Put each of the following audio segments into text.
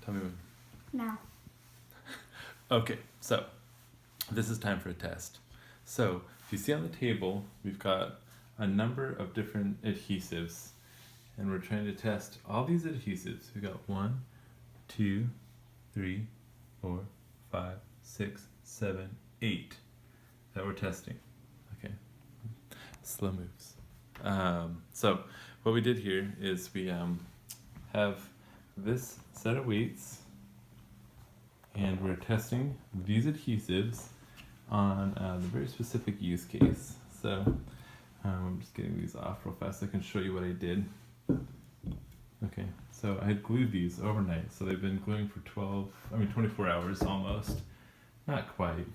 Tell me when. No. Okay, so this is time for a test. So if you see on the table, we've got a number of different adhesives, and we're trying to test all these adhesives. We've got 1, 2, 3, 4, 5, 6, 7, 8 that we're testing. Okay, slow moves. So what we did here is we have this set of weights, and we're testing these adhesives on the very specific use case. So I'm just getting these off real fast so I can show you what I did. Okay, so I had glued these overnight, so they've been gluing for 24 hours almost. Not quite.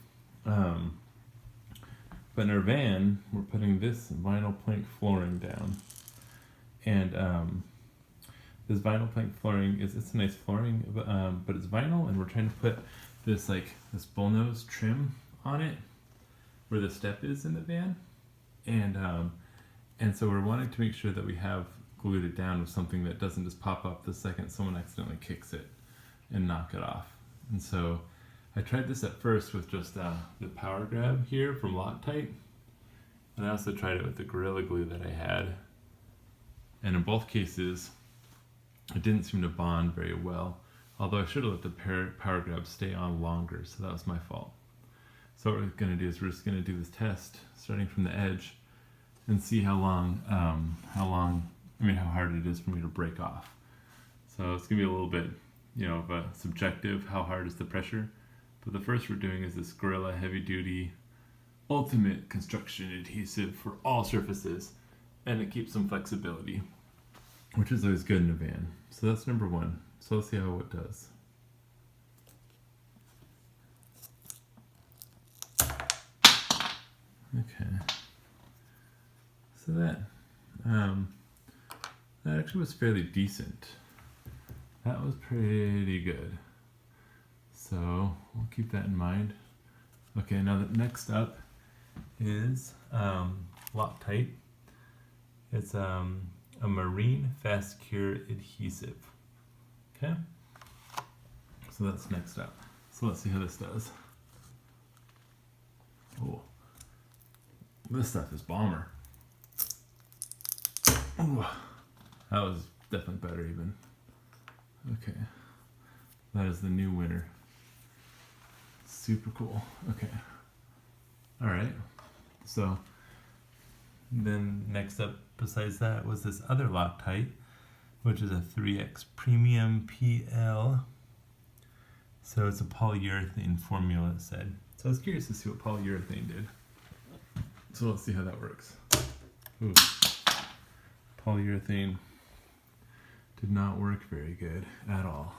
But in our van, we're putting this vinyl plank flooring down. And this vinyl plank flooring it's a nice flooring, but it's vinyl, and we're trying to put this bullnose trim on it where the step is in the van. And so we're wanting to make sure that we have glued it down with something that doesn't just pop up the second someone accidentally kicks it and knock it off. And so I tried this at first with just the power grab here from Loctite, and I also tried it with the Gorilla Glue that I had. And in both cases, it didn't seem to bond very well, although I should have let the power grab stay on longer, so that was my fault. So what we're going to do is we're just going to do this test starting from the edge and see how hard it is for me to break off. So it's going to be a little bit, of a subjective, how hard is the pressure. But the first we're doing is this Gorilla Heavy Duty Ultimate Construction Adhesive for all surfaces, and it keeps some flexibility, which is always good in a van. So that's number 1. So let's see how it does. Okay. So that actually was fairly decent. That was pretty good. So we'll keep that in mind. Okay, now the next up is Loctite. It's a marine fast cure adhesive. Okay, so that's next up. So let's see how this does. Oh, this stuff is bomber. Ooh, that was definitely better even. Okay, that is the new winner. Super cool. Okay. All right. So then next up besides that was this other Loctite, which is a 3X Premium PL. So it's a polyurethane formula, it said. So I was curious to see what polyurethane did. So let's see how that works. Ooh. Polyurethane did not work very good at all.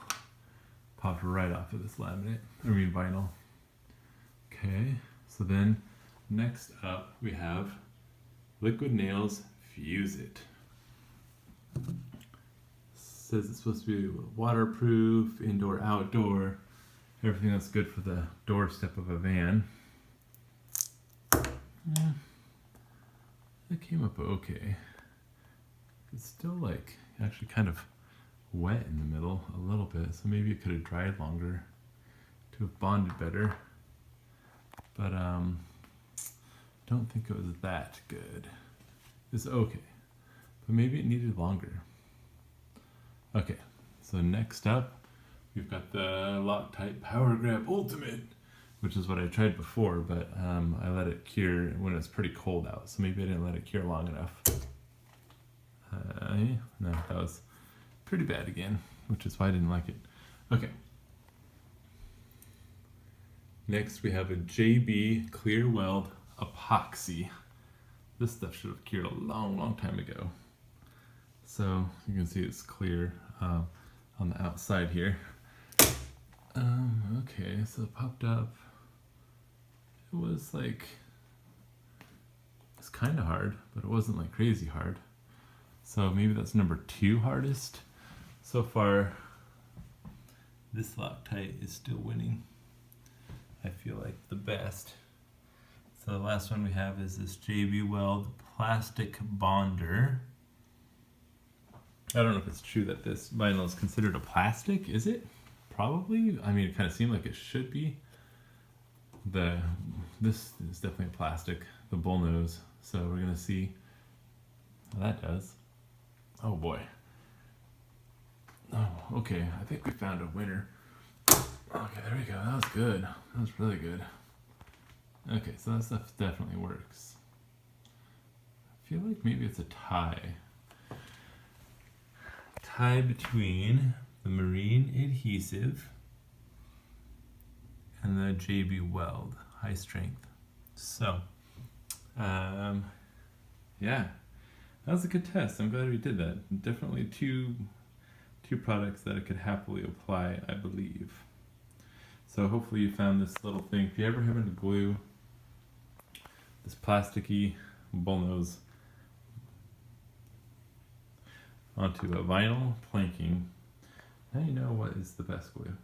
Popped right off of this vinyl. Okay, so then next up we have Liquid Nails Fuse It. Says it's supposed to be waterproof, indoor, outdoor, everything that's good for the doorstep of a van. It came up okay. It's still actually kind of wet in the middle a little bit, so maybe it could have dried longer to have bonded better. But don't think it was that good. It's okay, but maybe it needed longer. Okay, so next up we've got the Loctite Power Grab Ultimate, which is what I tried before, but I let it cure when it was pretty cold out, so maybe I didn't let it cure long enough. No, that was pretty bad again, which is why I didn't like it. Okay. Next we have a JB Weld epoxy. This stuff should have cured a long time ago. So you can see it's clear on the outside here. Okay, so it popped up. It was it's kind of hard, but it wasn't crazy hard. So maybe that's number 2 hardest. So far, this Loctite is still winning. I feel like the best. So the last one we have is this JB Weld Plastic Bonder. I don't know if it's true that this vinyl is considered a plastic. Is it? probably, I mean, it kind of seemed like it should be. This is definitely plastic, the bullnose. So we're gonna see how that does. Oh boy. Oh, okay, I think we found a winner. Okay, there we go, that was good. That was really good. Okay, so that stuff definitely works. I feel like maybe it's a tie. Tie between the marine adhesive and the JB Weld high strength. So, yeah, that was a good test. I'm glad we did that. Definitely two products that I could happily apply, I believe. So hopefully you found this little thing. If you ever happen to glue this plasticky bullnose onto a vinyl planking, now you know what is the best glue.